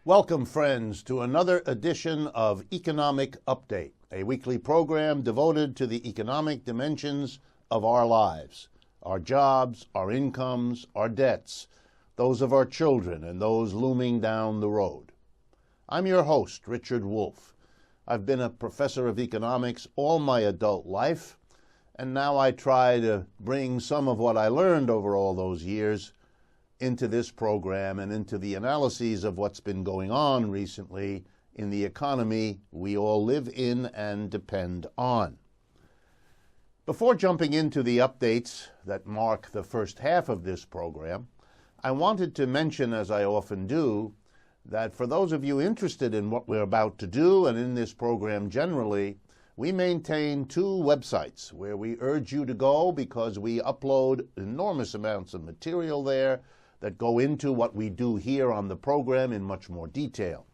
Welcome, friends, to another edition of Economic Update, a weekly program devoted to the economic dimensions of our lives, our jobs, our incomes, our debts, those of our children, and those looming down the road. I'm your host, Richard Wolff. I've been a professor of economics all my adult life, and now I try to bring some of what I learned over all those years into this program and into the analyses of what's been going on recently in the economy we all live in and depend on. Before jumping into the updates that mark the first half of this program, I wanted to mention, as I often do, that for those of you interested in what we're about to do and in this program generally, we maintain two websites where we urge you to go because we upload enormous amounts of material there that go into what we do here on the program in much more detail.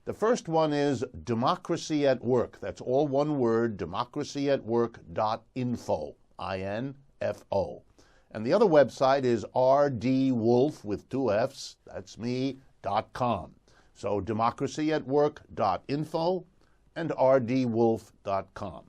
The first one is Democracy at Work. That's all one word, democracyatwork.info, I-N-F-O. And the other website is rdwolf with two F's, that's me.com. So democracyatwork.info and rdwolf.com.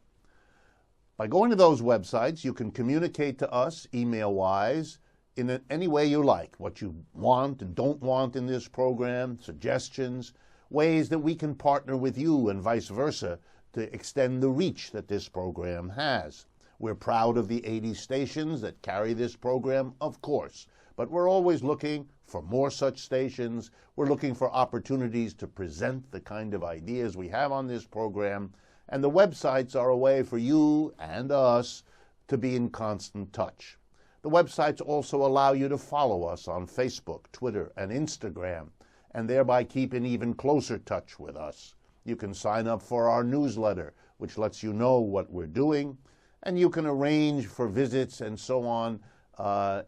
By going to those websites, you can communicate to us email-wise in any way you like, what you want and don't want in this program, suggestions, ways that we can partner with you and vice versa to extend the reach that this program has. We're proud of the 80 stations that carry this program, of course, but we're always looking for more such stations. We're looking for opportunities to present the kind of ideas we have on this program, and the websites are a way for you and us to be in constant touch. The websites also allow you to follow us on Facebook, Twitter, and Instagram, and thereby keep in even closer touch with us. You can sign up for our newsletter, which lets you know what we're doing, and you can arrange for visits and so on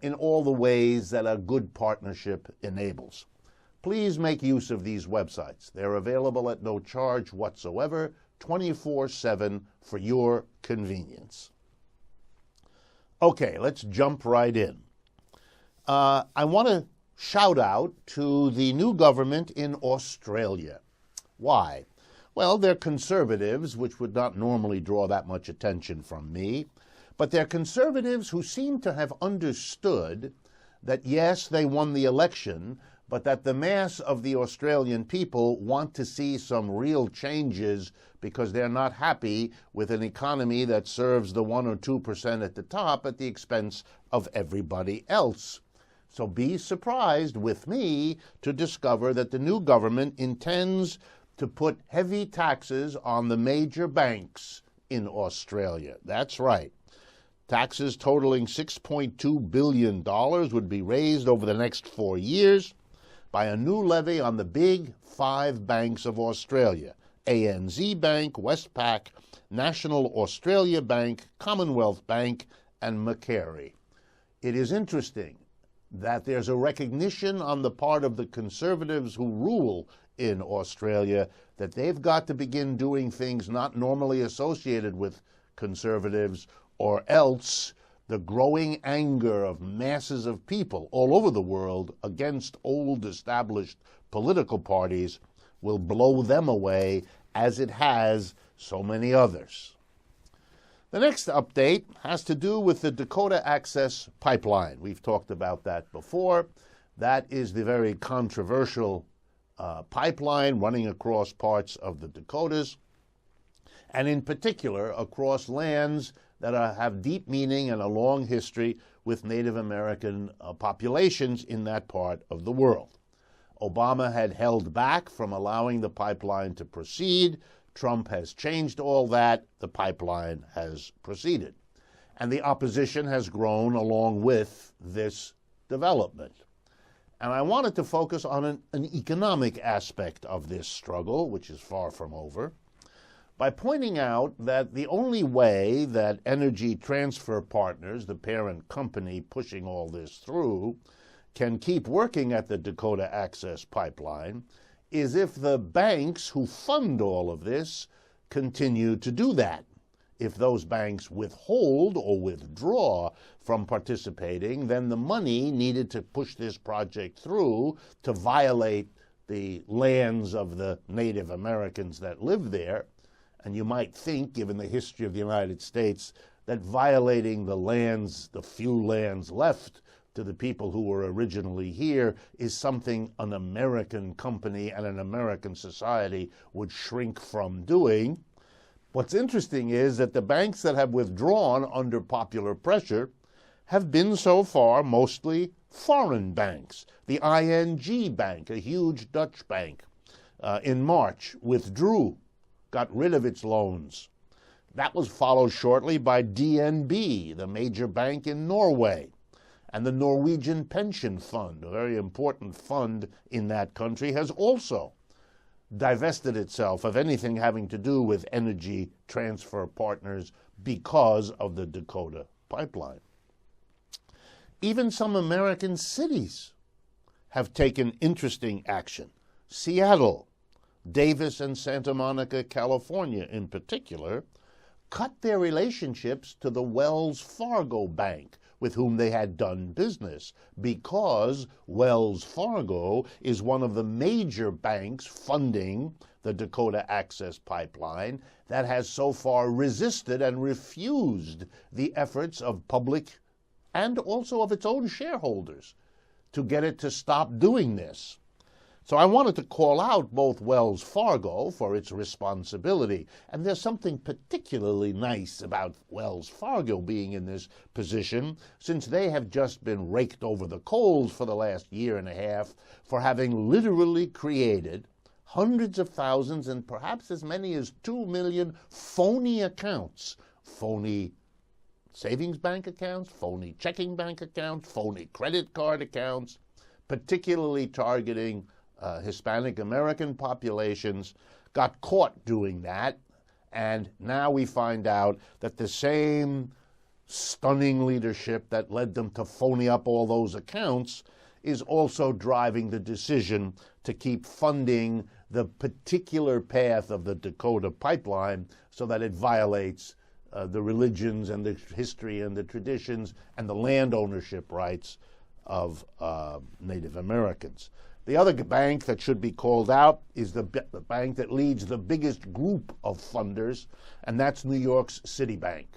in all the ways that a good partnership enables. Please make use of these websites. They're available at no charge whatsoever, 24/7 for your convenience. Okay, let's jump right in. I want to shout out to the new government in Australia. Why? Well, they're conservatives, which would not normally draw that much attention from me, but they're conservatives who seem to have understood that, yes, they won the election, but that the mass of the Australian people want to see some real changes because they're not happy with an economy that serves the 1 or 2% at the top at the expense of everybody else. So be surprised with me to discover that the new government intends to put heavy taxes on the major banks in Australia. That's right. Taxes totaling $6.2 billion would be raised over the next 4 years by a new levy on the big 5 banks of Australia: ANZ Bank, Westpac, National Australia Bank, Commonwealth Bank, and Macquarie. It is interesting that there's a recognition on the part of the conservatives who rule in Australia that they've got to begin doing things not normally associated with conservatives, or else the growing anger of masses of people all over the world against old established political parties will blow them away as it has so many others. The next update has to do with the Dakota Access Pipeline. We've talked about that before. That is the very controversial pipeline running across parts of the Dakotas, and in particular across lands that have deep meaning and a long history with Native American populations in that part of the world. Obama had held back from allowing the pipeline to proceed. Trump has changed all that. The pipeline has proceeded. And the opposition has grown along with this development. And I wanted to focus on an economic aspect of this struggle, which is far from over, by pointing out that the only way that Energy Transfer Partners, the parent company pushing all this through, can keep working at the Dakota Access Pipeline is if the banks who fund all of this continue to do that. If those banks withhold or withdraw from participating, then the money needed to push this project through to violate the lands of the Native Americans that live there. And you might think, given the history of the United States, that violating the lands, the few lands left to the people who were originally here, is something an American company and an American society would shrink from doing. What's interesting is that the banks that have withdrawn under popular pressure have been so far mostly foreign banks. The ING Bank, a huge Dutch bank, in March withdrew, got rid of its loans. That was followed shortly by DNB, the major bank in Norway, and the Norwegian Pension Fund, a very important fund in that country, has also divested itself of anything having to do with Energy Transfer Partners because of the Dakota pipeline. Even some American cities have taken interesting action. Seattle, Davis and Santa Monica, California in particular, cut their relationships to the Wells Fargo Bank with whom they had done business, because Wells Fargo is one of the major banks funding the Dakota Access Pipeline that has so far resisted and refused the efforts of public and also of its own shareholders to get it to stop doing this. So I wanted to call out both Wells Fargo for its responsibility, and there's something particularly nice about Wells Fargo being in this position, since they have just been raked over the coals for the last year and a half for having literally created hundreds of thousands and perhaps as many as 2 million phony accounts, phony savings bank accounts, phony checking bank accounts, phony credit card accounts, particularly targeting Hispanic American populations, got caught doing that, and now we find out that the same stunning leadership that led them to phony up all those accounts is also driving the decision to keep funding the particular path of the Dakota pipeline so that it violates the religions and the history and the traditions and the land ownership rights of Native Americans. The other bank that should be called out is the bank that leads the biggest group of funders, and that's New York's Citibank.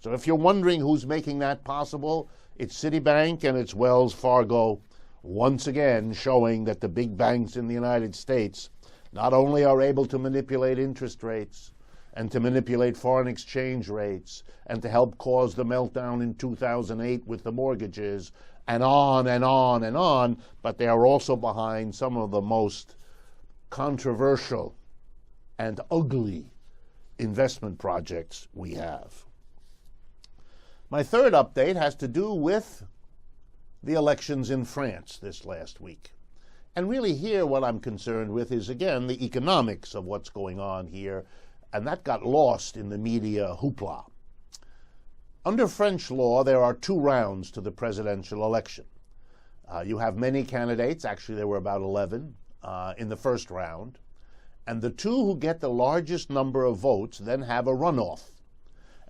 So if you're wondering who's making that possible, it's Citibank and it's Wells Fargo, once again showing that the big banks in the United States not only are able to manipulate interest rates and to manipulate foreign exchange rates and to help cause the meltdown in 2008 with the mortgages, and on and on and on, but they are also behind some of the most controversial and ugly investment projects we have. My third update has to do with the elections in France this last week. And really here what I'm concerned with is, again, the economics of what's going on here, and that got lost in the media hoopla. Under French law, there are 2 rounds to the presidential election. You have many candidates, actually there were about 11 in the first round, and the 2 who get the largest number of votes then have a runoff.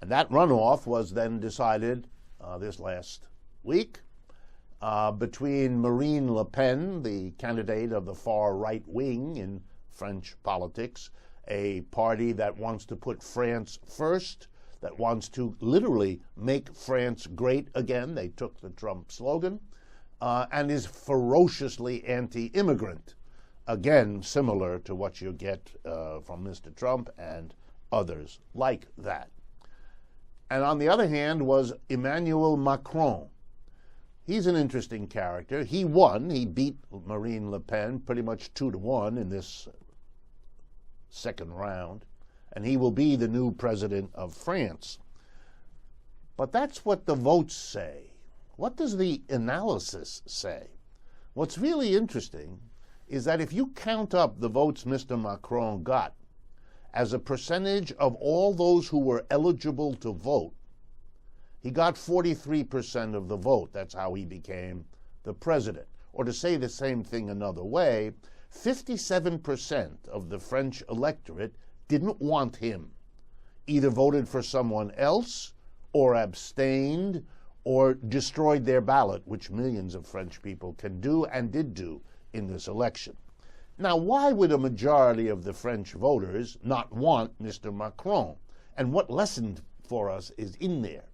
And that runoff was then decided this last week between Marine Le Pen, the candidate of the far right wing in French politics, a party that wants to put France first, that wants to literally make France great again. They took the Trump slogan, and is ferociously anti-immigrant. Again, similar to what you get from Mr. Trump and others like that. And on the other hand was Emmanuel Macron. He's an interesting character. He won. He beat Marine Le Pen pretty much 2-1 in this second round. And he will be the new president of France. But that's what the votes say. What does the analysis say? What's really interesting is that if you count up the votes Mr. Macron got as a percentage of all those who were eligible to vote, he got 43% of the vote. That's how he became the president. Or to say the same thing another way, 57% of the French electorate didn't want him, either voted for someone else or abstained or destroyed their ballot, which millions of French people can do and did do in this election. Now, why would a majority of the French voters not want Mr. Macron? And what lesson for us is in there?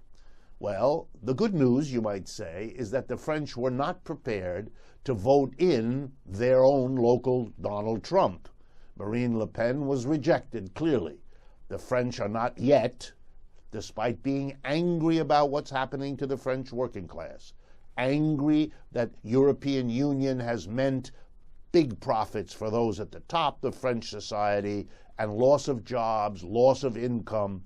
Well, the good news, you might say, is that the French were not prepared to vote in their own local Donald Trump. Marine Le Pen was rejected, clearly. The French are not yet, despite being angry about what's happening to the French working class, angry that European Union has meant big profits for those at the top of French society and loss of jobs, loss of income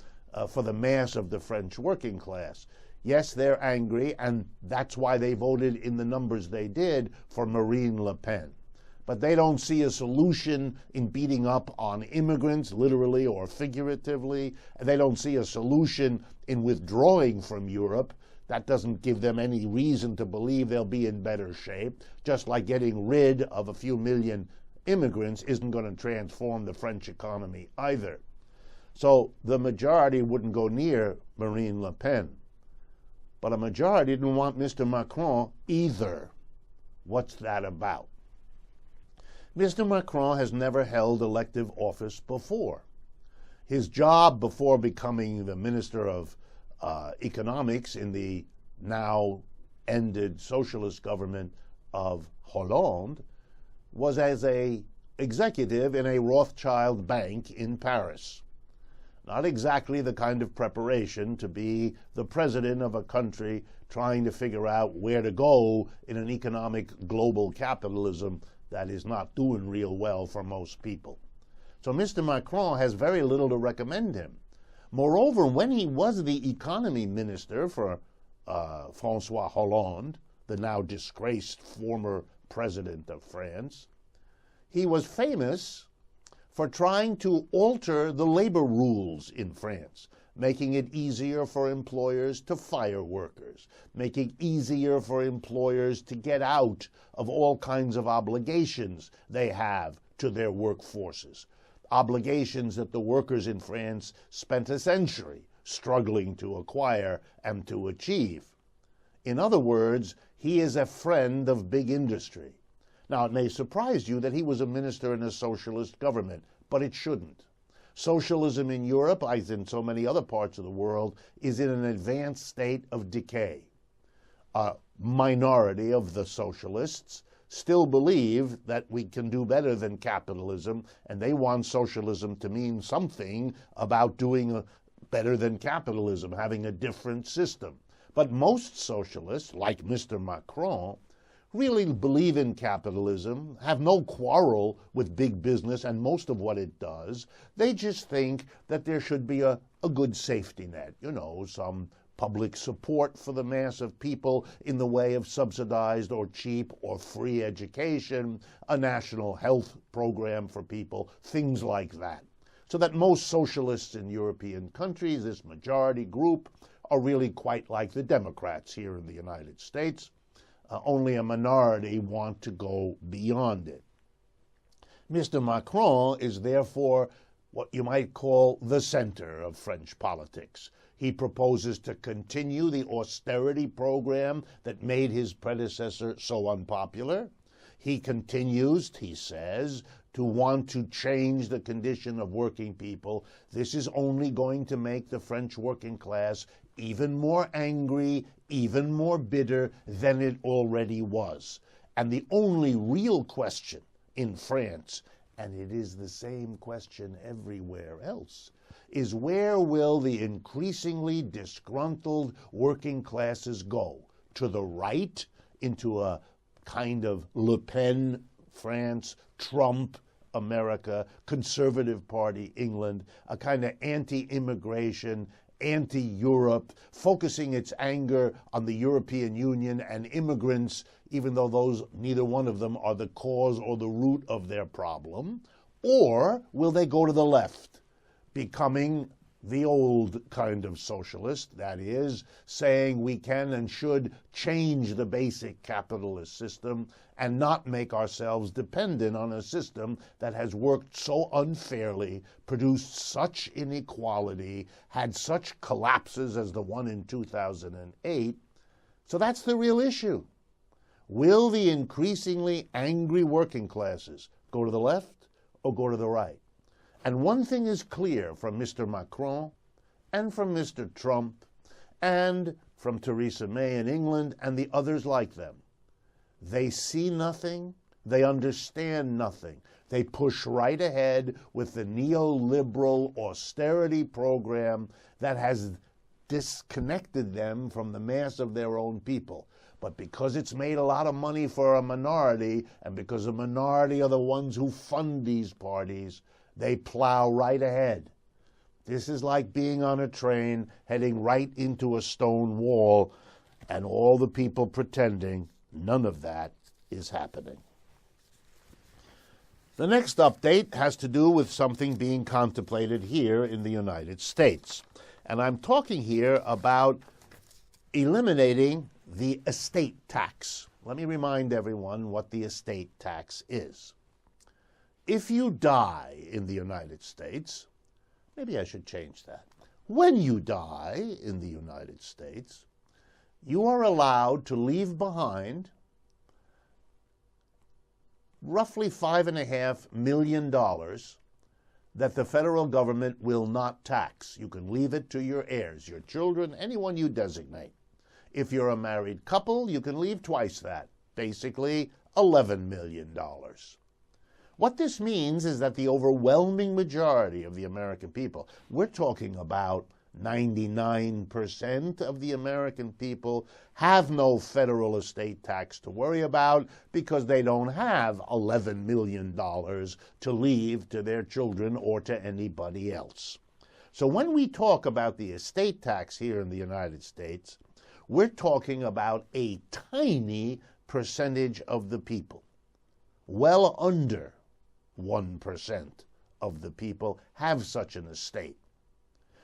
for the mass of the French working class. Yes, they're angry, and that's why they voted in the numbers they did for Marine Le Pen. But they don't see a solution in beating up on immigrants, literally or figuratively. They don't see a solution in withdrawing from Europe. That doesn't give them any reason to believe they'll be in better shape, just like getting rid of a few million immigrants isn't going to transform the French economy either. So the majority wouldn't go near Marine Le Pen. But a majority didn't want Mr. Macron either. What's that about? Mr. Macron has never held elective office before. His job before becoming the Minister of Economics in the now ended socialist government of Hollande was as an executive in a Rothschild bank in Paris. Not exactly the kind of preparation to be the president of a country trying to figure out where to go in an economic global capitalism that is not doing real well for most people. So Mr. Macron has very little to recommend him. Moreover, when he was the economy minister for François Hollande, the now disgraced former president of France, he was famous for trying to alter the labor rules in France, making it easier for employers to fire workers, making it easier for employers to get out of all kinds of obligations they have to their workforces, obligations that the workers in France spent a century struggling to acquire and to achieve. In other words, he is a friend of big industry. Now, it may surprise you that he was a minister in a socialist government, but it shouldn't. Socialism in Europe, as in so many other parts of the world, is in an advanced state of decay. A minority of the socialists still believe that we can do better than capitalism, and they want socialism to mean something about doing better than capitalism, having a different system. But most socialists, like Mr. Macron, really believe in capitalism, have no quarrel with big business and most of what it does. They just think that there should be a good safety net, some public support for the mass of people in the way of subsidized or cheap or free education, a national health program for people, things like that. So that most socialists in European countries, this majority group, are really quite like the Democrats here in the United States. Only a minority want to go beyond it. Mr. Macron is therefore what you might call the center of French politics. He proposes to continue the austerity program that made his predecessor so unpopular. He continues, he says, to want to change the condition of working people. This is only going to make the French working class even more angry, even more bitter than it already was. And the only real question in France, and it is the same question everywhere else, is where will the increasingly disgruntled working classes go? To the right, into a kind of Le Pen France, Trump America, Conservative Party England, a kind of anti-immigration, anti-Europe, focusing its anger on the European Union and immigrants, even though neither one of them are the cause or the root of their problem? Or will they go to the left, becoming the old kind of socialist, that is, saying we can and should change the basic capitalist system and not make ourselves dependent on a system that has worked so unfairly, produced such inequality, had such collapses as the one in 2008. So that's the real issue. Will the increasingly angry working classes, Go to the left or go to the right? And one thing is clear from Mr. Macron and from Mr. Trump and from Theresa May in England and the others like them. They see nothing. They understand nothing. They push right ahead with the neoliberal austerity program that has disconnected them from the mass of their own people. But because it's made a lot of money for a minority, and because a minority are the ones who fund these parties, they plow right ahead. This is like being on a train heading right into a stone wall, and all the people pretending none of that is happening. The next update has to do with something being contemplated here in the United States. And I'm talking here about eliminating the estate tax. Let me remind everyone what the estate tax is. If you die in the United States, maybe I should change that. When you die in the United States, you are allowed to leave behind roughly $5.5 million that the federal government will not tax. You can leave it to your heirs, your children, anyone you designate. If you're a married couple, you can leave twice that, basically $11 million. What this means is that the overwhelming majority of the American people, we're talking about 99% of the American people, have no federal estate tax to worry about because they don't have $11 million to leave to their children or to anybody else. So when we talk about the estate tax here in the United States, we're talking about a tiny percentage of the people. Well under 1% of the people have such an estate.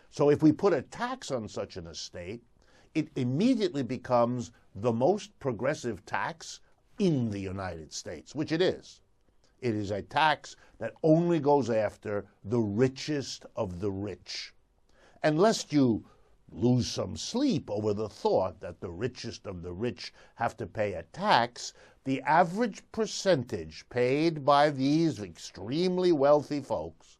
So if we put a tax on such an estate, it immediately becomes the most progressive tax in the United States, which it is. It is a tax that only goes after the richest of the rich. And lest you lose some sleep over the thought that the richest of the rich have to pay a tax, the average percentage paid by these extremely wealthy folks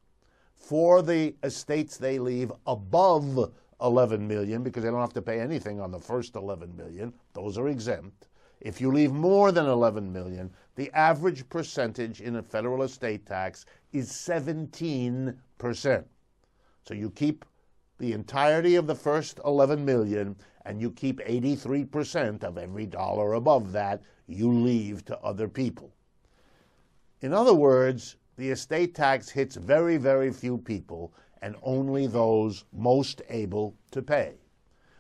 for the estates they leave above 11 million, because they don't have to pay anything on the first 11 million, those are exempt. If you leave more than 11 million, the average percentage in a federal estate tax is 17%. So you keep the entirety of the first 11 million, and you keep 83% of every dollar above that you leave to other people. In other words, the estate tax hits very, very few people, and only those most able to pay.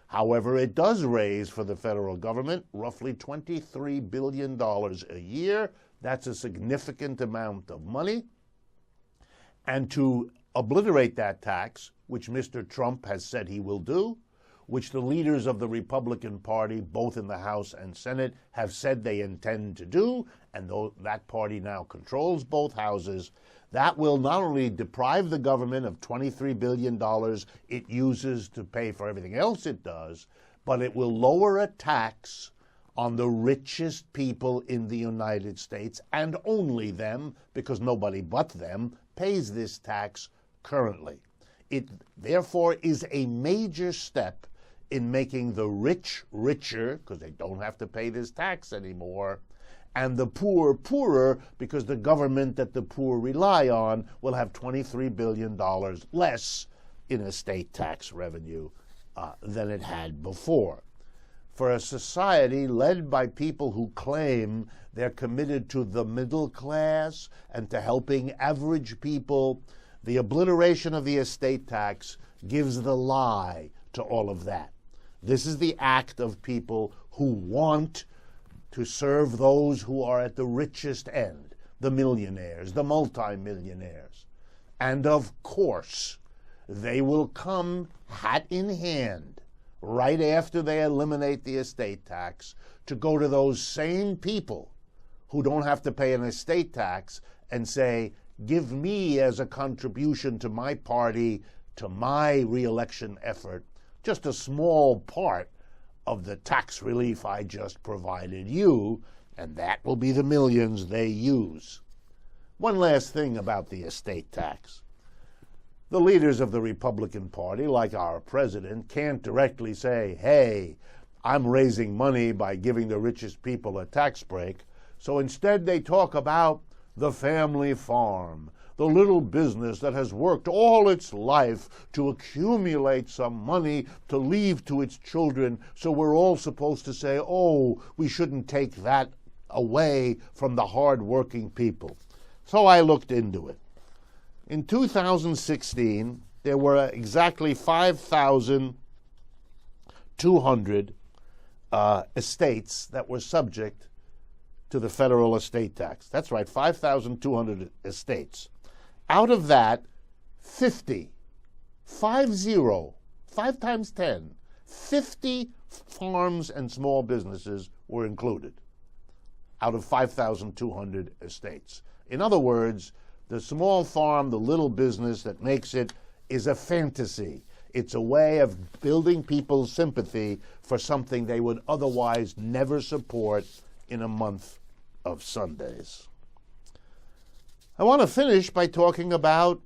However, it does raise for the federal government roughly $23 billion a year. That's a significant amount of money. And to obliterate that tax, which Mr. Trump has said he will do, which the leaders of the Republican Party, both in the House and Senate, have said they intend to do, and though that party now controls both houses, that will not only deprive the government of $23 billion it uses to pay for everything else it does, but it will lower a tax on the richest people in the United States, and only them, because nobody but them pays this tax currently. It therefore is a major step in making the rich richer, because they don't have to pay this tax anymore, and the poor poorer, because the government that the poor rely on will have $23 billion less in estate tax revenue than it had before. For a society led by people who claim they're committed to the middle class and to helping average people, the obliteration of the estate tax gives the lie to all of that. This is the act of people who want to serve those who are at the richest end, the millionaires, the multimillionaires. And of course, they will come hat in hand right after they eliminate the estate tax to go to those same people who don't have to pay an estate tax and say, give me as a contribution to my party, to my re-election effort, just a small part of the tax relief I just provided you, and that will be the millions they use. One last thing about the estate tax. The leaders of the Republican Party, like our president, can't directly say, hey, I'm raising money by giving the richest people a tax break. So instead they talk about the family farm, the little business that has worked all its life to accumulate some money to leave to its children. So we're all supposed to say, oh, we shouldn't take that away from the hard-working people. So I looked into it. In 2016, there were exactly 5,200 estates that were subject to the federal estate tax. That's right, 5,200 estates. Out of that, 50, 5 times 10, 50 farms and small businesses were included out of 5,200 estates. In other words, the small farm, the little business that makes it, is a fantasy. It's a way of building people's sympathy for something they would otherwise never support in a month of Sundays. I want to finish by talking about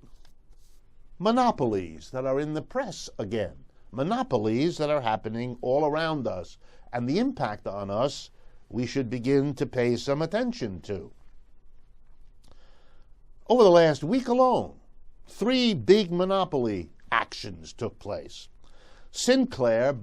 monopolies that are in the press again. Monopolies that are happening all around us, and the impact on us we should begin to pay some attention to. Over the last week alone, 3 big monopoly actions took place. Sinclair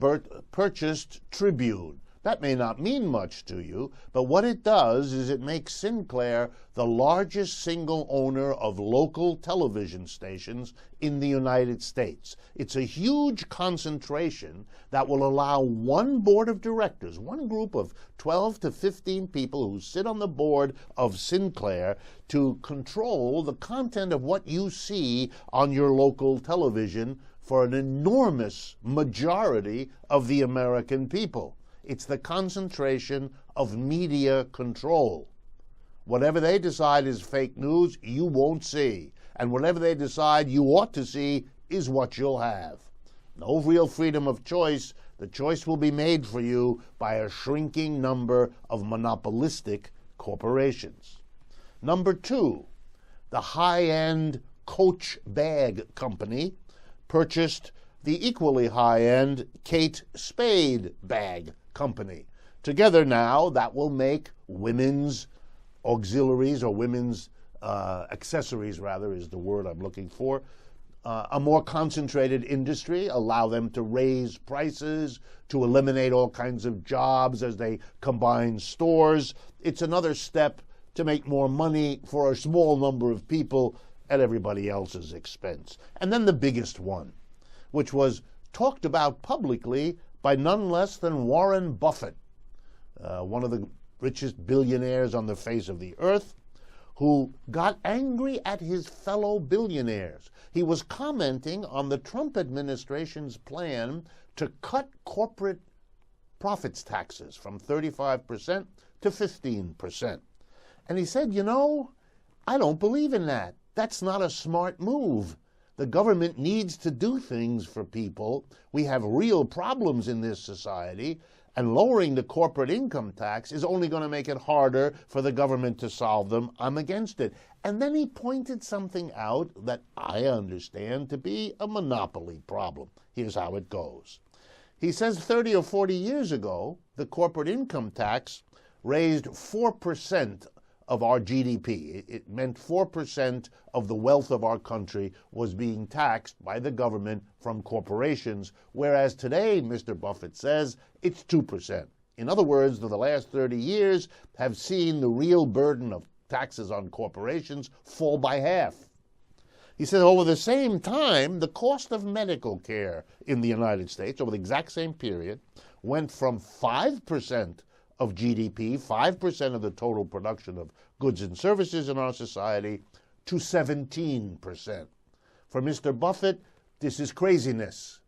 purchased Tribune. That may not mean much to you, but what it does is it makes Sinclair the largest single owner of local television stations in the United States. It's a huge concentration that will allow one board of directors, one group of 12 to 15 people who sit on the board of Sinclair, to control the content of what you see on your local television for an enormous majority of the American people. It's the concentration of media control. Whatever they decide is fake news, you won't see. And whatever they decide you ought to see is what you'll have. No real freedom of choice. The choice will be made for you by a shrinking number of monopolistic corporations. Number 2, the high-end Coach bag company purchased the equally high-end Kate Spade bag company. Together now, that will make women's auxiliaries, or women's accessories, rather, is the word I'm looking for, a more concentrated industry, allow them to raise prices, to eliminate all kinds of jobs as they combine stores. It's another step to make more money for a small number of people at everybody else's expense. And then the biggest one, which was talked about publicly by none less than Warren Buffett, one of the richest billionaires on the face of the earth, who got angry at his fellow billionaires. He was commenting on the Trump administration's plan to cut corporate profits taxes from 35% to 15%. And he said, you know, I don't believe in that. That's not a smart move. The government needs to do things for people. We have real problems in this society, and lowering the corporate income tax is only going to make it harder for the government to solve them. I'm against it. And then he pointed something out that I understand to be a monopoly problem. Here's how it goes. He says 30 or 40 years ago, the corporate income tax raised 4% of our GDP. It meant 4% of the wealth of our country was being taxed by the government from corporations, whereas today, Mr. Buffett says, it's 2%. In other words, the last 30 years have seen the real burden of taxes on corporations fall by half. He said over the same time, the cost of medical care in the United States over the exact same period went from 5% of GDP, 5% of the total production of goods and services in our society, to 17%. For Mr. Buffett, this is craziness.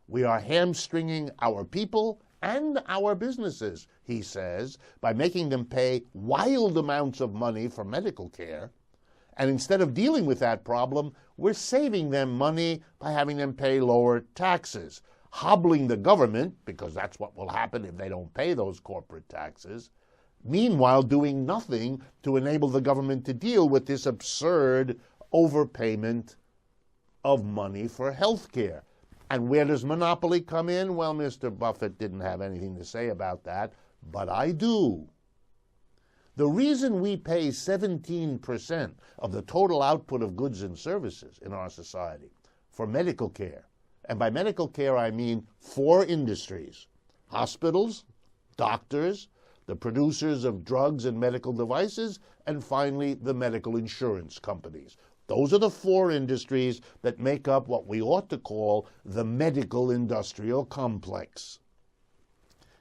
We are hamstringing our people and our businesses, he says, by making them pay wild amounts of money for medical care. And instead of dealing with that problem, we're saving them money by having them pay lower taxes, hobbling the government, because that's what will happen if they don't pay those corporate taxes, meanwhile doing nothing to enable the government to deal with this absurd overpayment of money for health care. And where does monopoly come in? Well, Mr. Buffett didn't have anything to say about that, but I do. The reason we pay 17% of the total output of goods and services in our society for medical care, and by medical care I mean 4 industries: hospitals, doctors, the producers of drugs and medical devices, and finally the medical insurance companies. Those are the 4 industries that make up what we ought to call the medical industrial complex.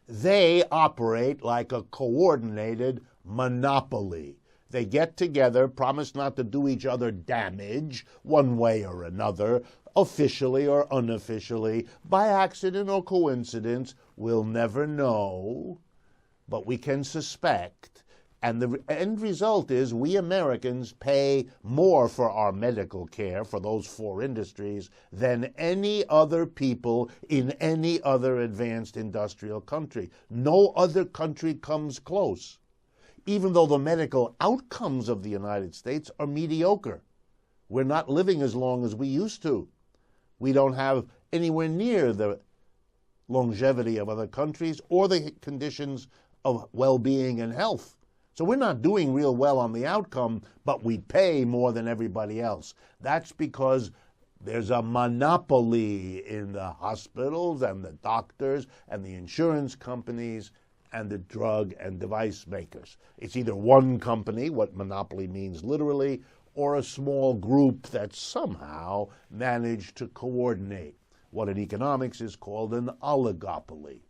They operate like a coordinated monopoly. They get together, promise not to do each other damage one way or another, officially or unofficially, by accident or coincidence. We'll never know, but we can suspect. And the end result is we Americans pay more for our medical care for those 4 industries than any other people in any other advanced industrial country. No other country comes close, even though the medical outcomes of the United States are mediocre. We're not living as long as we used to. We don't have anywhere near the longevity of other countries or the conditions of well-being and health. So we're not doing real well on the outcome, but we pay more than everybody else. That's because there's a monopoly in the hospitals and the doctors and the insurance companies and the drug and device makers. It's either one company, what monopoly means literally, or a small group that somehow managed to coordinate what in economics is called an oligopoly.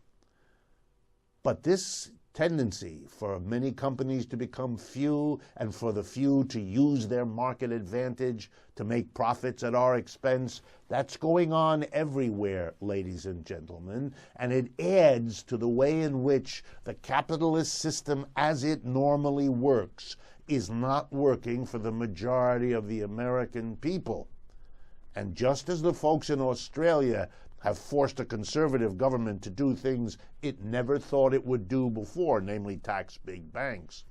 But this tendency for many companies to become few and for the few to use their market advantage to make profits at our expense, that's going on everywhere, ladies and gentlemen, and it adds to the way in which the capitalist system as it normally works is not working for the majority of the American people. And just as the folks in Australia have forced a conservative government to do things it never thought it would do before, namely tax big banks,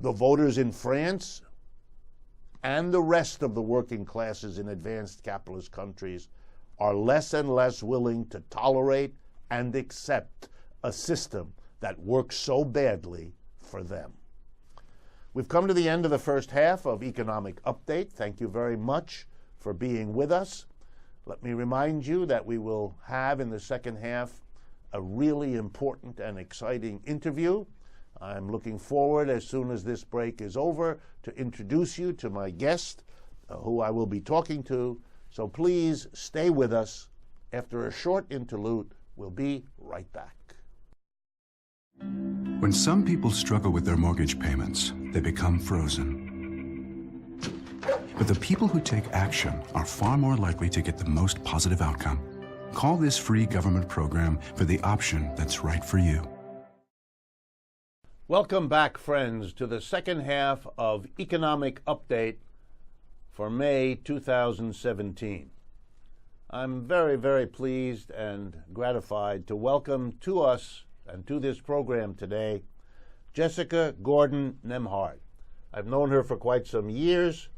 the voters in France and the rest of the working classes in advanced capitalist countries are less and less willing to tolerate and accept a system that works so badly for them. We've come to the end of the first half of Economic Update. Thank you very much for being with us. Let me remind you that we will have in the second half a really important and exciting interview. I'm looking forward, as soon as this break is over, to introduce you to my guest, who I will be talking to. So please stay with us. After a short interlude, we'll be right back. When some people struggle with their mortgage payments, they become frozen. But the people who take action are far more likely to get the most positive outcome. Call this free government program for the option that's right for you. Welcome back, friends, to the second half of Economic Update for May 2017. I'm very, very pleased and gratified to welcome to us and to this program today Jessica Gordon Nembhard. I've known her for quite some years,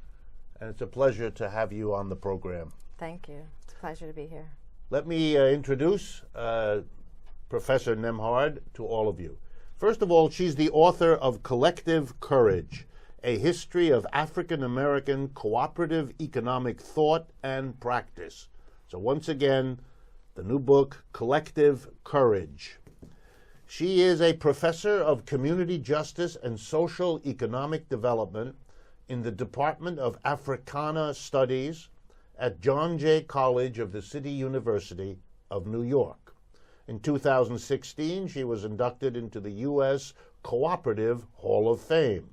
and it's a pleasure to have you on the program. Thank you. It's a pleasure to be here. Let me introduce Professor Nembhard to all of you. First of all, she's the author of Collective Courage, A History of African American Cooperative Economic Thought and Practice. So once again, the new book, Collective Courage. She is a professor of community justice and social economic development in the Department of Africana Studies at John Jay College of the City University of New York. In 2016, she was inducted into the U.S. Cooperative Hall of Fame.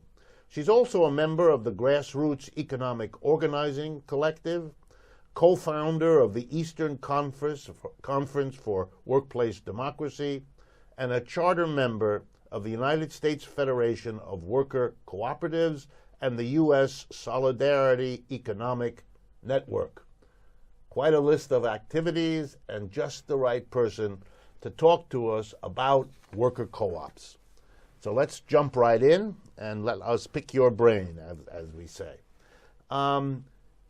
She's also a member of the Grassroots Economic Organizing Collective, co-founder of the Eastern Conference for Workplace Democracy, and a charter member of the United States Federation of Worker Cooperatives and the U.S. Solidarity Economic Network. Quite a list of activities and just the right person to talk to us about worker co-ops. So let's jump right in and let us pick your brain, as we say.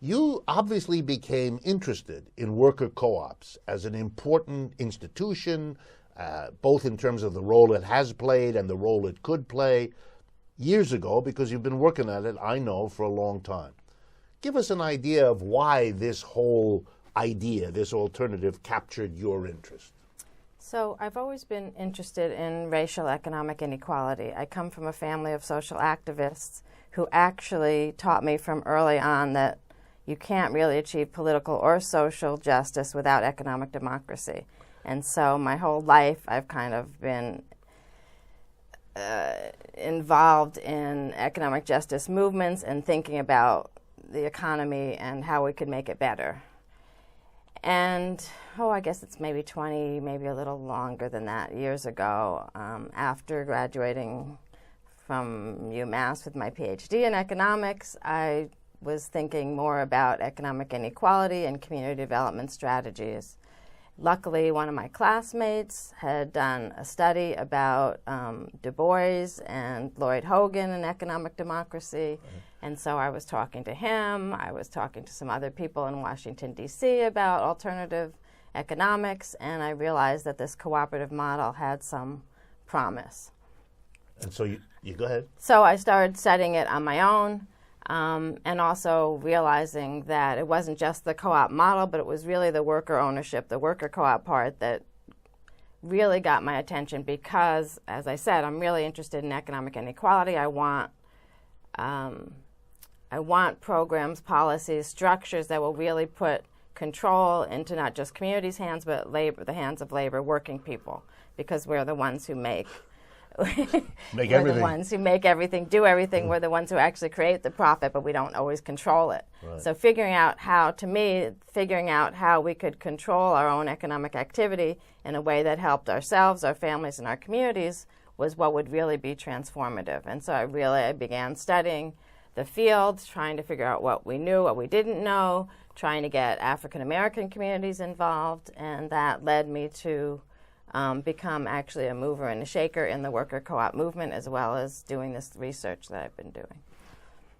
You obviously became interested in worker co-ops as an important institution, both in terms of the role it has played and the role it could play years ago, because you've been working at it, I know, for a long time. Give us an idea of why this whole idea, this alternative, captured your interest. So I've always been interested in racial economic inequality. I come from a family of social activists who actually taught me from early on that you can't really achieve political or social justice without economic democracy. And so my whole life I've kind of been involved in economic justice movements and thinking about the economy and how we could make it better. And, I guess it's maybe 20, maybe a little longer than that, years ago, after graduating from UMass with my PhD in economics, I was thinking more about economic inequality and community development strategies. Luckily, one of my classmates had done a study about Du Bois and Lloyd Hogan and economic democracy, and so I was talking to him. I was talking to some other people in Washington, D.C. about alternative economics, and I realized that this cooperative model had some promise. And so you go ahead. So I started studying it on my own. And also realizing that it wasn't just the co-op model, but it was really the worker ownership, the worker co-op part that really got my attention because, as I said, I'm really interested in economic inequality. I want programs, policies, structures that will really put control into not just communities' hands, but labor, the hands of labor, working people, because we're the ones who make we're the ones who make everything, do everything. We're the ones who actually create the profit, but we don't always control it. Right. So figuring out how we could control our own economic activity in a way that helped ourselves, our families, and our communities was what would really be transformative. And so I began studying the field, trying to figure out what we knew, what we didn't know, trying to get African American communities involved, and that led me to become actually a mover and a shaker in the worker co-op movement, as well as doing this research that I've been doing.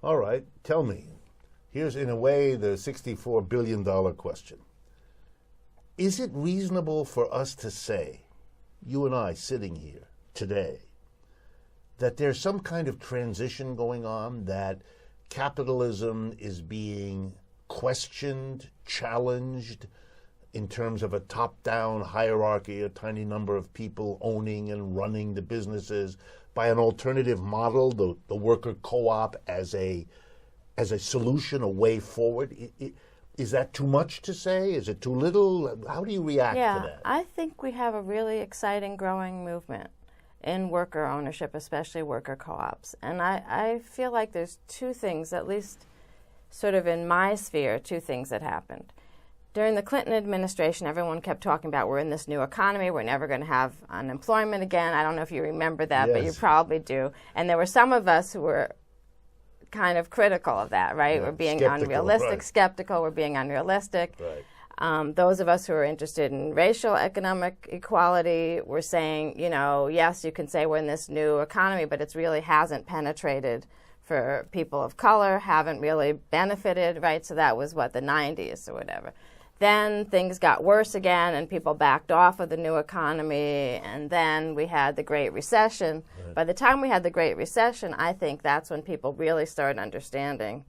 All right, tell me, here's in a way the $64 billion question. Is it reasonable for us to say, you and I sitting here today, that there's some kind of transition going on, that capitalism is being questioned, challenged, in terms of a top-down hierarchy, a tiny number of people owning and running the businesses, by an alternative model, the worker co-op as a solution, a way forward? Is that too much to say? Is it too little? How do you react to that? I think we have a really exciting growing movement in worker ownership, especially worker co-ops. And I feel like there's two things, at least sort of in my sphere, two things that happened. During the Clinton administration, everyone kept talking about we're in this new economy, we're never going to have unemployment again. I don't know if you remember that, yes. But you probably do. And there were some of us who were kind of critical of that, right? Yeah, we're being skeptical, unrealistic, right. Skeptical, we're being unrealistic. Right. Those of us who are interested in racial economic equality were saying, yes, you can say we're in this new economy, but it really hasn't penetrated for people of color, haven't really benefited, right? So that was, the 90s or whatever. Then things got worse again, and people backed off of the new economy, and then we had the Great Recession. Right. By the time we had the Great Recession, I think that's when people really started understanding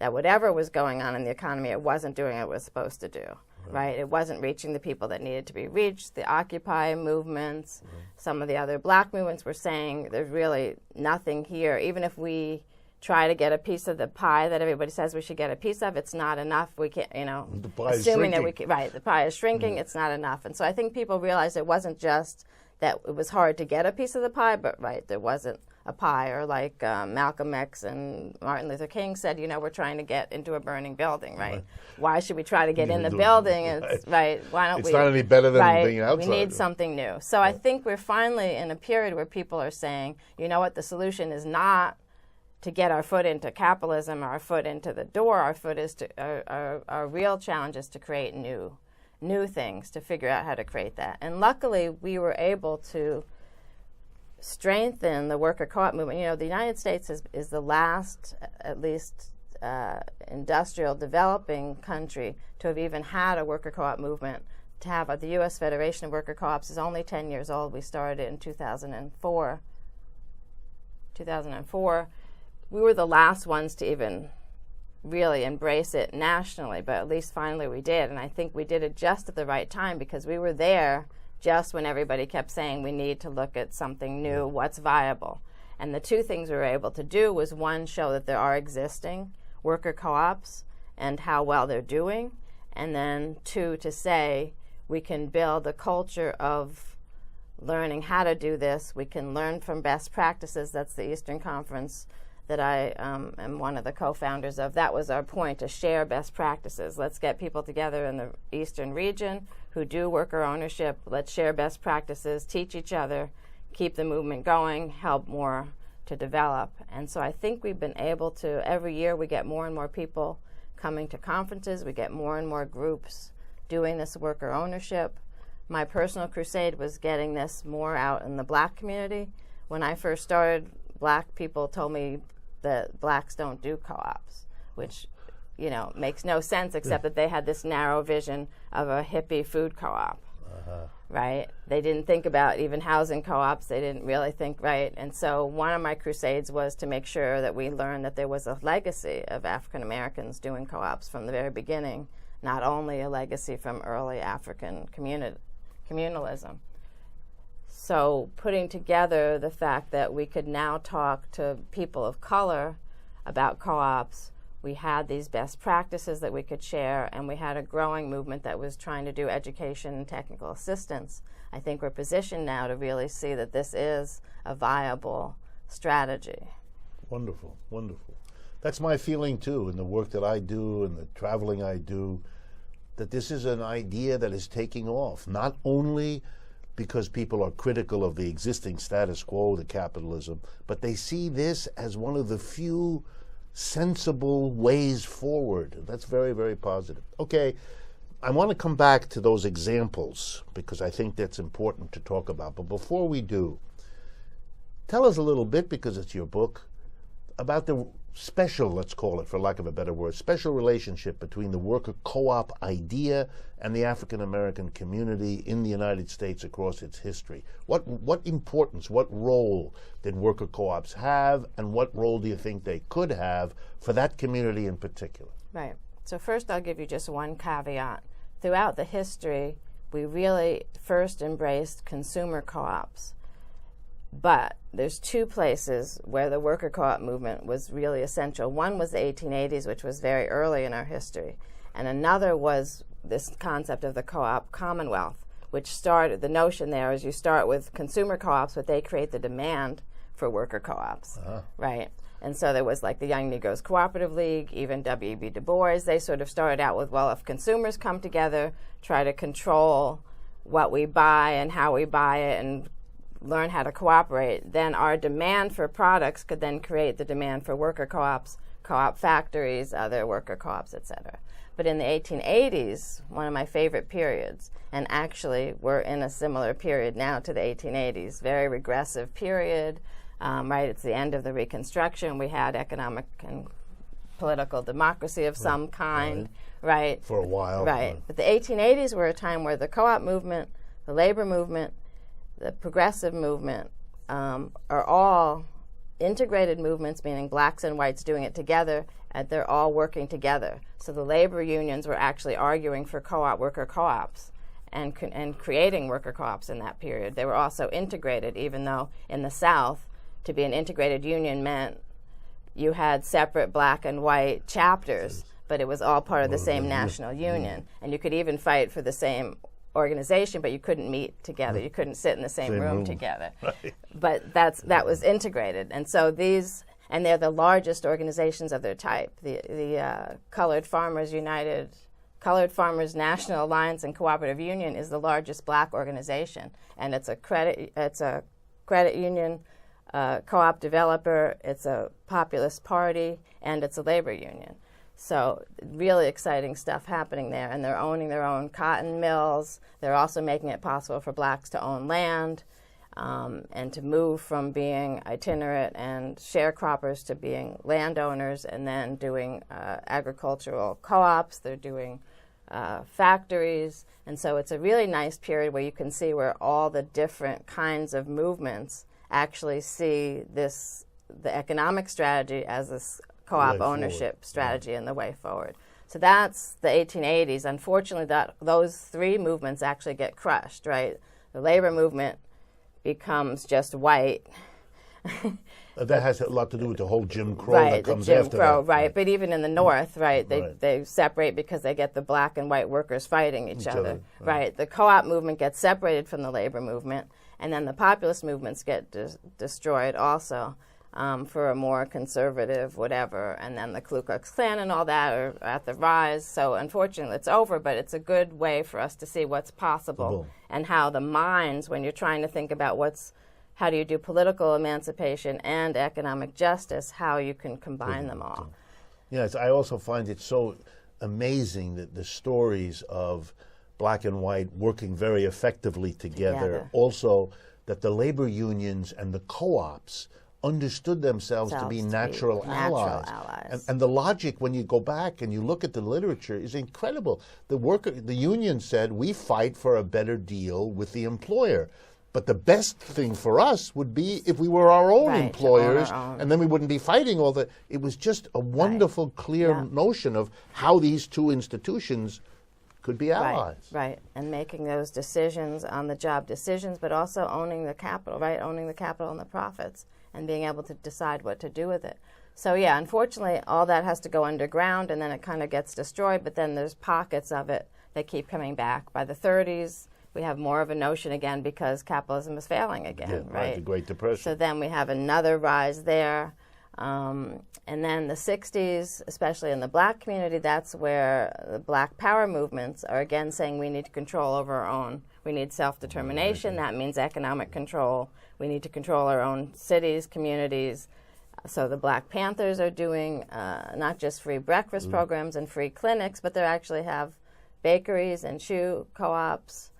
that whatever was going on in the economy, it wasn't doing what it was supposed to do, right? It wasn't reaching the people that needed to be reached. The Occupy movements, some of the other black movements were saying there's really nothing here. Even if we try to get a piece of the pie that everybody says we should get a piece of, it's not enough. We can't, the pie assuming is that we can, right, the pie is shrinking, it's not enough. And so I think people realized it wasn't just that it was hard to get a piece of the pie, but there wasn't a pie, or like Malcolm X and Martin Luther King said, we're trying to get into a burning building, right? Why should we try to get in the building? It's, right. Why don't it's not any better than being outside. We need something new. So I think we're finally in a period where people are saying, the solution is not to get our foot into capitalism, our foot into the door. Our foot is our real challenge is to create new things, to figure out how to create that. And luckily, we were able to strengthen the worker co-op movement. You know, the United States is the last, at least, industrial developing country to have even had a worker co-op movement. To have the U.S. Federation of Worker Co-ops is only 10 years old. We started it in 2004. We were the last ones to even really embrace it nationally, but at least finally we did. And I think we did it just at the right time, because we were there just when everybody kept saying we need to look at something new, what's viable. And the two things we were able to do was, one, show that there are existing worker co-ops and how well they're doing, and then two, to say we can build a culture of learning how to do this. We can learn from best practices. That's the Eastern Conference that I am one of the co-founders of. That was our point, to share best practices. Let's get people together in the Eastern region who do worker ownership. Let's share best practices, teach each other, keep the movement going, help more to develop. And so I think we've been able to, every year we get more and more people coming to conferences. We get more and more groups doing this worker ownership. My personal crusade was getting this more out in the black community. When I first started, black people told me that blacks don't do co-ops, which, you know, makes no sense, except that they had this narrow vision of a hippie food co-op, right? They didn't think about even housing co-ops. They didn't really think right. And so one of my crusades was to make sure that we learned that there was a legacy of African Americans doing co-ops from the very beginning, not only a legacy from early African communalism. So putting together the fact that we could now talk to people of color about co-ops, we had these best practices that we could share, and we had a growing movement that was trying to do education and technical assistance. I think we're positioned now to really see that this is a viable strategy. Wonderful, wonderful. That's my feeling too, in the work that I do and the traveling I do, that this is an idea that is taking off, not only because people are critical of the existing status quo, the capitalism, but they see this as one of the few sensible ways forward. That's very, very positive. Okay, I want to come back to those examples because I think that's important to talk about. But before we do, tell us a little bit, because it's your book, about the special, let's call it for lack of a better word, special relationship between the worker co-op idea and the African American community in the United States across its history. What importance, what role did worker co-ops have, and what role do you think they could have for that community in particular? Right. So first I'll give you just one caveat. Throughout the history, we really first embraced consumer co-ops. But there's two places where the worker co-op movement was really essential. One was the 1880s, which was very early in our history. And another was this concept of the co-op commonwealth, which started, the notion there is you start with consumer co-ops, but they create the demand for worker co-ops, right? And so there was like the Young Negroes Cooperative League, even W.E.B. Du Bois. They sort of started out with, well, if consumers come together, try to control what we buy and how we buy it and learn how to cooperate, then our demand for products could then create the demand for worker co-ops, co-op factories, other worker co-ops, etc. But in the 1880s, one of my favorite periods, and actually we're in a similar period now to the 1880s, very regressive period, right? It's the end of the Reconstruction. We had economic and political democracy of some kind, right? For a while. Right. But the 1880s were a time where the co-op movement, the labor movement, the progressive movement are all integrated movements, meaning blacks and whites doing it together, and they're all working together. So the labor unions were actually arguing for co-op worker co-ops and creating worker co-ops in that period. They were also integrated, even though in the South, to be an integrated union meant you had separate black and white chapters, but it was all part of the same national union. And you could even fight for the same organization, but you couldn't meet together. You couldn't sit in the same room together. Right. But that was integrated. And so these, and they're the largest organizations of their type. The Colored Farmers National Alliance and Cooperative Union is the largest black organization, and it's a credit union, co-op developer, it's a populist party, and it's a labor union. So really exciting stuff happening there, and they're owning their own cotton mills. They're also making it possible for blacks to own land. and to move from being itinerant and sharecroppers to being landowners, and then doing agricultural co-ops. They're doing factories. And so it's a really nice period where you can see where all the different kinds of movements actually see this, the economic strategy as this co-op ownership strategy and the way forward. So that's the 1880s. Unfortunately, those three movements actually get crushed, right? The labor movement becomes just white. That has a lot to do with the whole Jim Crow that comes after that. Jim Crow, right. But even in the North, right, they separate because they get the black and white workers fighting each other. Right. The co-op movement gets separated from the labor movement, and then the populist movements get destroyed also for a more conservative whatever. And then the Ku Klux Klan and all that are at the rise. So unfortunately, it's over, but it's a good way for us to see what's possible and how the minds, when you're trying to think about how do you do political emancipation and economic justice, how you can combine them all. Yes, I also find it so amazing that the stories of black and white working very effectively together. Also, that the labor unions and the co-ops understood themselves to be natural allies. And the logic, when you go back and you look at the literature, is incredible. The union said, we fight for a better deal with the employer. But the best thing for us would be if we were our own employers, and then we wouldn't be fighting all the. It was just a wonderful, clear notion of how these two institutions could be allies. Right, and making those decisions on the job decisions, but also owning the capital, right? Owning the capital and the profits, and being able to decide what to do with it. So yeah, unfortunately, all that has to go underground, and then it kind of gets destroyed, but then there's pockets of it that keep coming back. By the 30s, we have more of a notion again because capitalism is failing again, right? The Great Depression. So then we have another rise there. And then the 60s, especially in the black community, that's where the black power movements are again saying we need to control over our own. We need self-determination. That means economic control. We need to control our own cities, communities. So the Black Panthers are doing not just free breakfast programs and free clinics, but they actually have bakeries and shoe co-ops.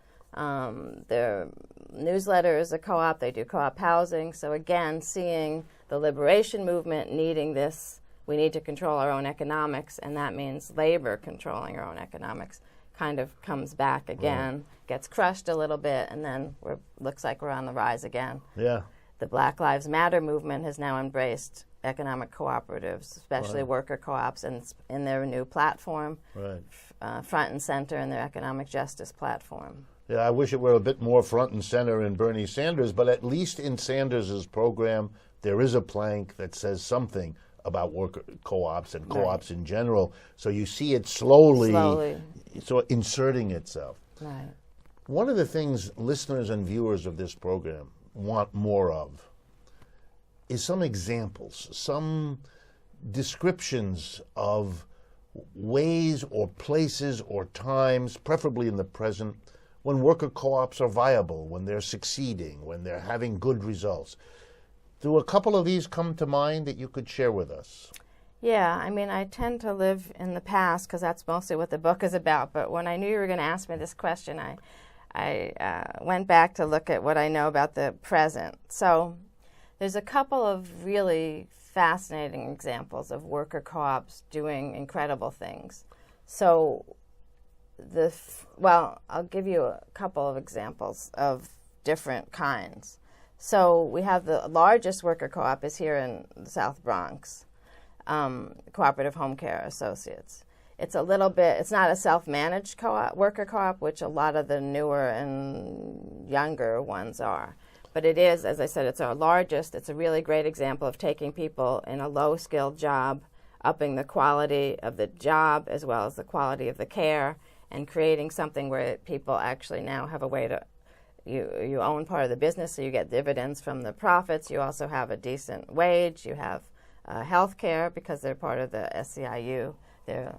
Their newsletter is a co-op. They do co-op housing. So again, seeing the liberation movement needing this, we need to control our own economics, and that means labor controlling our own economics, kind of comes back again, gets crushed a little bit, and then looks like we're on the rise again. Yeah. The Black Lives Matter movement has now embraced economic cooperatives, especially worker co-ops, and in their new platform, front and center in their economic justice platform. Yeah, I wish it were a bit more front and center in Bernie Sanders, but at least in Sanders' program, there is a plank that says something about worker co-ops and co-ops in general. So you see it slowly so inserting itself. Right. One of the things listeners and viewers of this program want more of is some examples, some descriptions of ways or places or times, preferably in the present, when worker co-ops are viable, when they're succeeding, when they're having good results. Do a couple of these come to mind that you could share with us? Yeah, I mean, I tend to live in the past because that's mostly what the book is about. But when I knew you were going to ask me this question, I went back to look at what I know about the present. So there's a couple of really fascinating examples of worker co-ops doing incredible things. So I'll give you a couple of examples of different kinds. So we have the largest worker co-op is here in the South Bronx, Cooperative Home Care Associates. It's not a self-managed worker co-op, which a lot of the newer and younger ones are. But it is, as I said, it's our largest. It's a really great example of taking people in a low-skilled job, upping the quality of the job as well as the quality of the care, and creating something where people actually now have a way to, you own part of the business, so you get dividends from the profits. You also have a decent wage. You have health care because they're part of the SEIU, their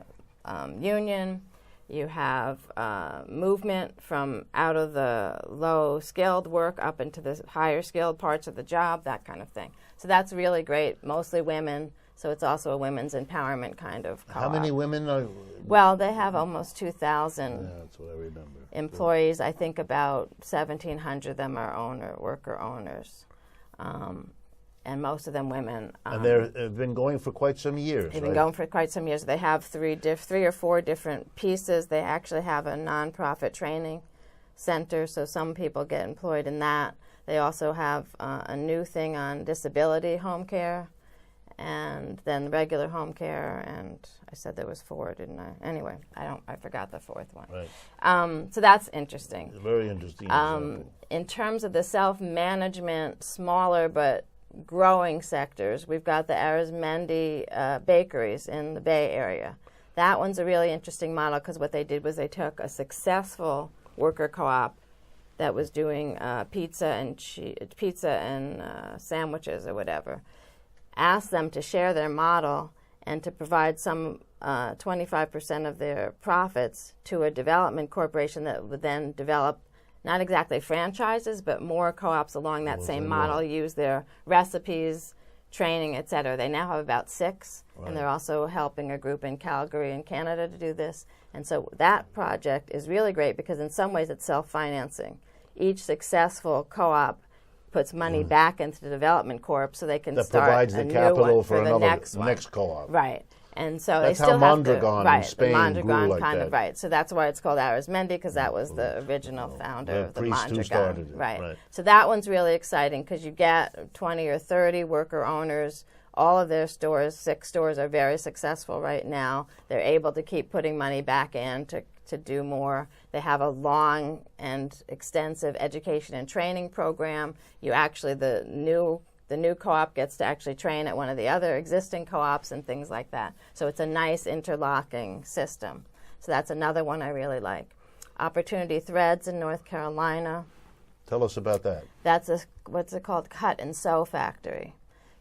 union. You have movement from out of the low-skilled work up into the higher-skilled parts of the job, that kind of thing. So that's really great, mostly women. So it's also a women's empowerment kind of co-op. How many women are? Well, they have almost 2,000 Yeah, that's what I remember. employees. I think about 1,700 of them are worker owners, and most of them women. And they've been going for quite some years. They've been going for quite some years. They have three or four different pieces. They actually have a nonprofit training center, so some people get employed in that. They also have a new thing on disability home care, and then regular home care, and I said there was four, didn't I? Anyway, I forgot the fourth one. Right. So that's interesting. Very interesting. Example. In terms of the self-management, smaller but growing sectors, we've got the Arizmendi bakeries in the Bay Area. That one's a really interesting model because what they did was they took a successful worker co-op that was doing pizza and sandwiches or whatever, asked them to share their model and to provide some 25% of their profits to a development corporation that would then develop not exactly franchises, but more co-ops along that same model, use their recipes, training, et cetera. They now have about 6, and they're also helping a group in Calgary in Canada to do this. And so that project is really great because in some ways it's self-financing. Each successful co-op puts money back into the development corp so they can that start provides the a new capital one for the another next co-op. Right. And so That's they still how have to, Mondragon in Spain Mondragon grew like kind that. of, right. So that's why it's called Arizmendi, because that was the original founder The of the priest who Mondragon. started it, Right. right. So that one's really exciting because you get 20 or 30 worker owners. All of their stores, 6 stores, are very successful right now. They're able to keep putting money back in to do more. They have a long and extensive education and training program. You actually, the new co-op gets to actually train at one of the other existing co-ops and things like that. So it's a nice interlocking system. So that's another one I really like. Opportunity Threads in North Carolina. Tell us about that. That's what's it called? Cut and Sew Factory.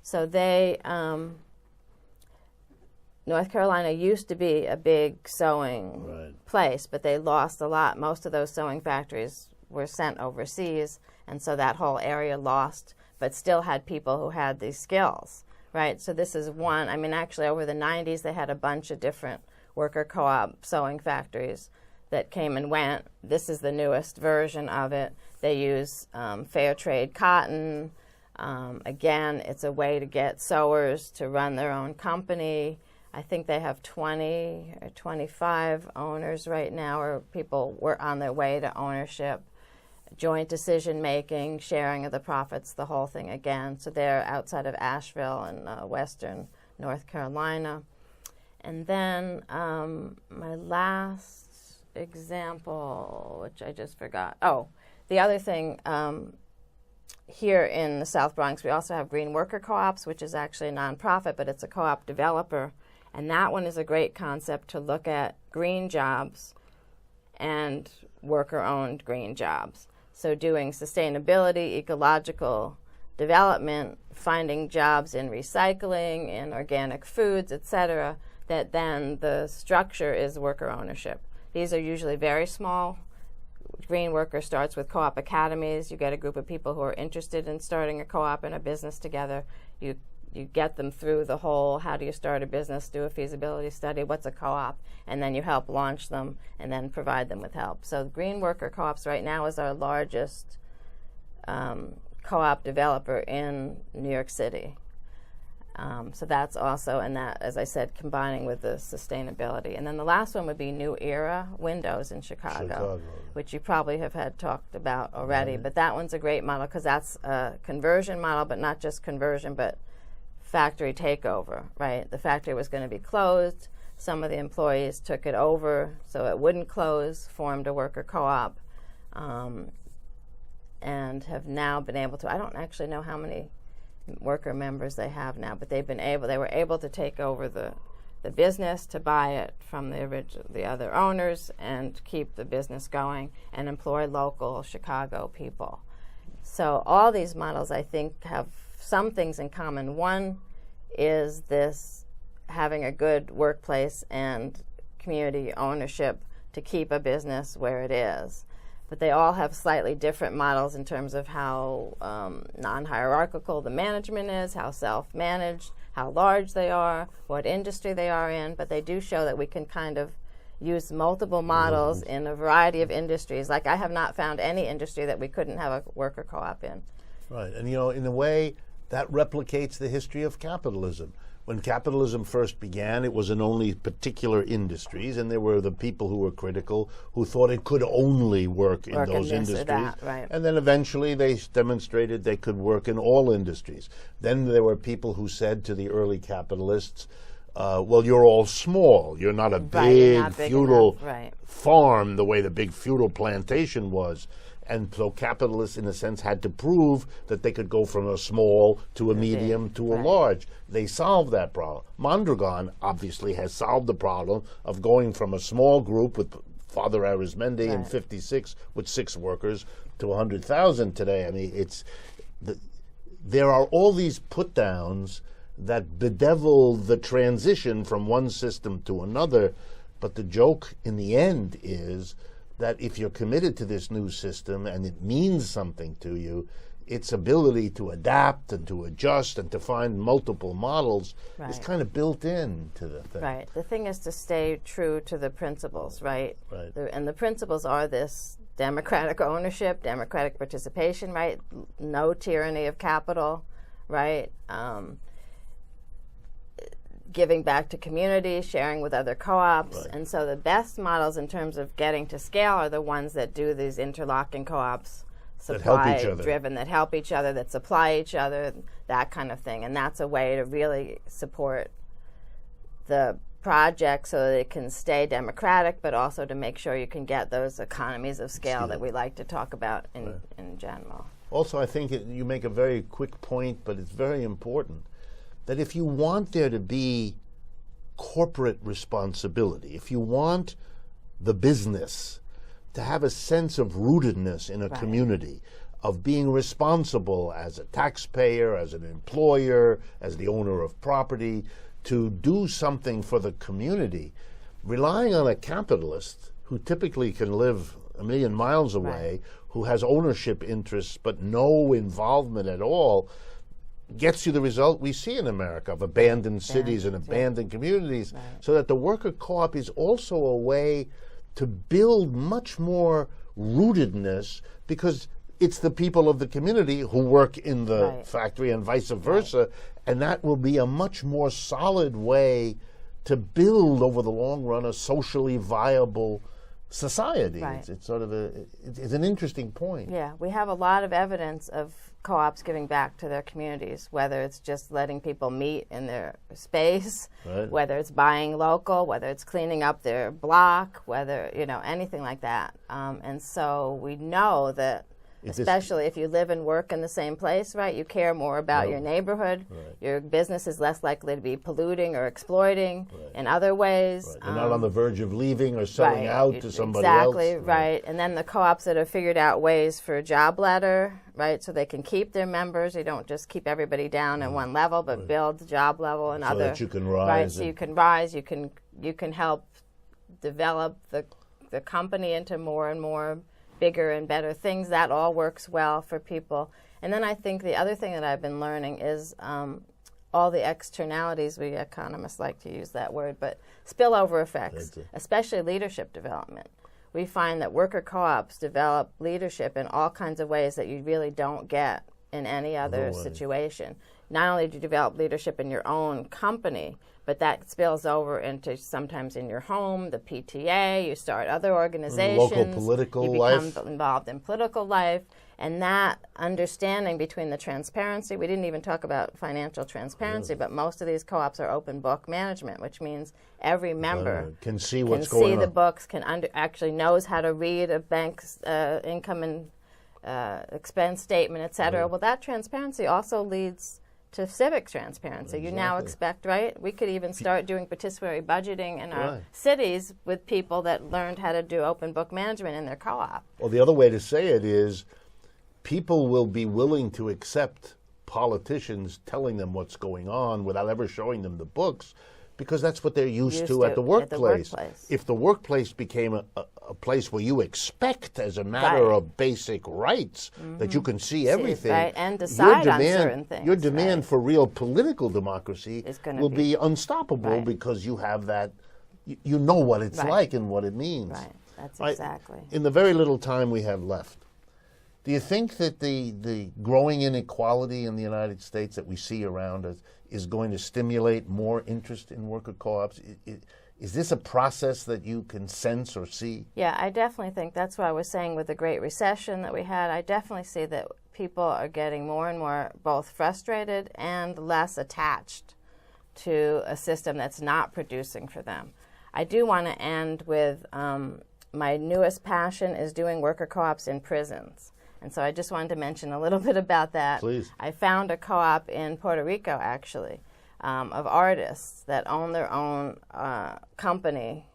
So they, North Carolina used to be a big sewing place, but they lost a lot. Most of those sewing factories were sent overseas, and so that whole area lost, but still had people who had these skills, right? So this is one. I mean, actually, over the 90s, they had a bunch of different worker co-op sewing factories that came and went. This is the newest version of it. They use fair trade cotton. Again, it's a way to get sewers to run their own company. I think they have 20 or 25 owners right now, or people were on their way to ownership. Joint decision making, sharing of the profits, the whole thing again. So they're outside of Asheville in western North Carolina. And then my last example, which I just forgot. Oh, the other thing, here in the South Bronx, we also have Green Worker Co-ops, which is actually a nonprofit, but it's a co-op developer. And that one is a great concept to look at green jobs and worker-owned green jobs. So doing sustainability, ecological development, finding jobs in recycling, in organic foods, etc., that then the structure is worker ownership. These are usually very small. Green Worker starts with co-op academies. You get a group of people who are interested in starting a co-op and a business together. You get them through the whole, how do you start a business, do a feasibility study, what's a co-op, and then you help launch them and then provide them with help. So Green Worker Co-ops right now is our largest co-op developer in New York City. So that's also, and that, as I said, combining with the sustainability. And then the last one would be New Era Windows in Chicago, which you probably have had talked about already. Right. But that one's a great model because that's a conversion model, but not just conversion, but factory takeover, right? The factory was going to be closed. Some of the employees took it over so it wouldn't close, formed a worker co-op, and have now been able to, I don't actually know how many worker members they have now, but they were able to take over the business, to buy it from the other owners and keep the business going and employ local Chicago people. So all these models, I think, have some things in common. One is this having a good workplace and community ownership to keep a business where it is. but they all have slightly different models in terms of how non-hierarchical the management is, how self-managed, how large they are, what industry they are in, but they do show that we can kind of use multiple models in a variety of industries. Like, I have not found any industry that we couldn't have a worker co-op in. Right, and in a way, that replicates the history of capitalism. When capitalism first began, it was in only particular industries, and there were the people who were critical, who thought it could only work in those industries. That, right. And then eventually they demonstrated they could work in all industries. Then there were people who said to the early capitalists, well, you're all small. You're not a big feudal farm the way the big feudal plantation was. And so capitalists, in a sense, had to prove that they could go from a small to a medium to a large. They solved that problem. Mondragon obviously has solved the problem of going from a small group with Father Arizmendi in 56 with 6 workers to 100,000 today. I mean, there are all these put-downs that bedevil the transition from one system to another, but the joke in the end is that if you're committed to this new system and it means something to you, its ability to adapt and to adjust and to find multiple models is kind of built into the thing. Right. The thing is to stay true to the principles, right? Right. And the principles are this democratic ownership, democratic participation, right? No tyranny of capital, right? Giving back to community, sharing with other co-ops. And so the best models in terms of getting to scale are the ones that do these interlocking co-ops, supply-driven, that help each other, that supply each other, that kind of thing. And that's a way to really support the project so that it can stay democratic, but also to make sure you can get those economies of scale that we like to talk about in general. Also, I think you make a very quick point, but it's very important, that if you want there to be corporate responsibility, if you want the business to have a sense of rootedness in a community, of being responsible as a taxpayer, as an employer, as the owner of property, to do something for the community, relying on a capitalist who typically can live a million miles away, who has ownership interests but no involvement at all, gets you the result we see in America of abandoned cities and abandoned communities. So that the worker co-op is also a way to build much more rootedness, because it's the people of the community who work in the factory and vice versa, and that will be a much more solid way to build over the long run a socially viable society. It's sort of it's an interesting point. Yeah, we have a lot of evidence of co-ops giving back to their communities, whether it's just letting people meet in their space, whether it's buying local, whether it's cleaning up their block, whether, anything like that. And so we know that, especially if you live and work in the same place, right, you care more about your neighborhood. Your business is less likely to be polluting or exploiting in other ways. You're not on the verge of leaving or selling out to somebody else. Exactly, right. And then the co-ops that have figured out ways for a job ladder, right, so they can keep their members. You don't just keep everybody down at one level, but build the job level and other. So that you can rise. Right, so you can rise. You can help develop the company into more and more bigger and better things. That all works well for people. And then I think the other thing that I've been learning is all the externalities, we economists like to use that word, but spillover effects, especially leadership development. We find that worker co-ops develop leadership in all kinds of ways that you really don't get in any other situation. Not only do you develop leadership in your own company, but that spills over into sometimes in your home, the PTA, you start other organizations. Local political life. You become involved in political life. And that understanding between the transparency, we didn't even talk about financial transparency, but most of these co-ops are open book management, which means every member can see what's going on. Can see the books, actually knows how to read a bank's income and expense statement, et cetera. Well, that transparency also leads to civic transparency. You now expect, right? We could even start doing participatory budgeting in our cities with people that learned how to do open book management in their co-op. Well, the other way to say it is people will be willing to accept politicians telling them what's going on without ever showing them the books, Because that's what they're used to at the workplace. If the workplace became a place where you expect, as a matter of basic rights, that you can see everything, and decide on certain things, your demand for real political democracy will be unstoppable because you have that, you know what it's like and what it means. Right, that's exactly. In the very little time we have left, do you think that the growing inequality in the United States that we see around us is going to stimulate more interest in worker co-ops? Is this a process that you can sense or see? Yeah, I definitely think that's what I was saying with the Great Recession that we had. I definitely see that people are getting more and more both frustrated and less attached to a system that's not producing for them. I do want to end with my newest passion is doing worker co-ops in prisons. And so I just wanted to mention a little bit about that. Please. I found a co-op in Puerto Rico, actually, of artists that own their own company.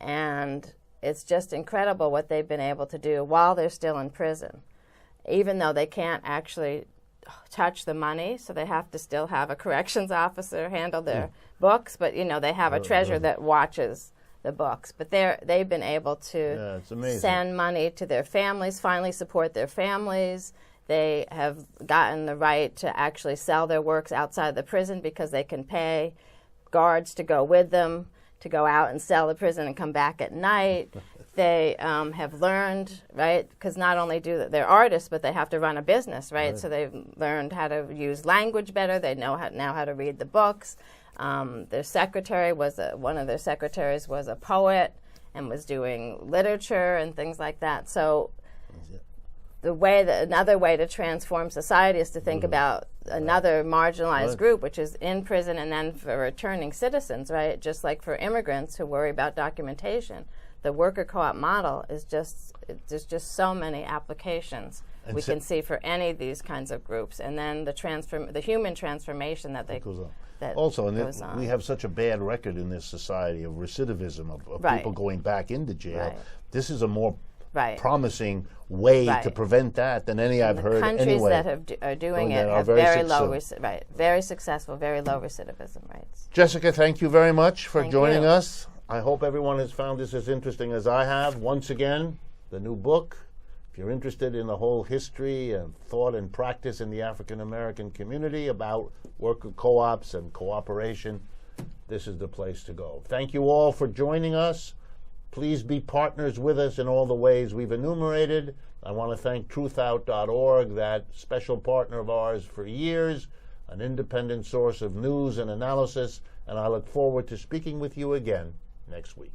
And it's just incredible what they've been able to do while they're still in prison, even though they can't actually touch the money, so they have to still have a corrections officer handle their books, but they have a treasurer that watches the books. But they've been able to send money to their families, finally support their families. They have gotten the right to actually sell their works outside the prison because they can pay guards to go with them, to go out and sell the prison and come back at night. They have learned, right, because not only they're artists, but they have to run a business, right? So they've learned how to use language better. They know now how to read the books. Their secretary one of their secretaries was a poet and was doing literature and things like that. So another way to transform society is to think about another marginalized group, which is in prison, and then for returning citizens, right? Just like for immigrants who worry about documentation. The worker co-op model is there's just so many applications we can see for any of these kinds of groups, and then the human transformation that goes on. We have such a bad record in this society of recidivism, of people going back into jail. This is a more promising way to prevent that than any I've heard anyway. Countries that are doing it have very successful, very low recidivism rates. Jessica, thank you very much for joining us. I hope everyone has found this as interesting as I have. Once again, the new book. If you're interested in the whole history and thought and practice in the African American community about worker co-ops and cooperation, this is the place to go. Thank you all for joining us. Please be partners with us in all the ways we've enumerated. I want to thank truthout.org, that special partner of ours for years, an independent source of news and analysis, and I look forward to speaking with you again next week.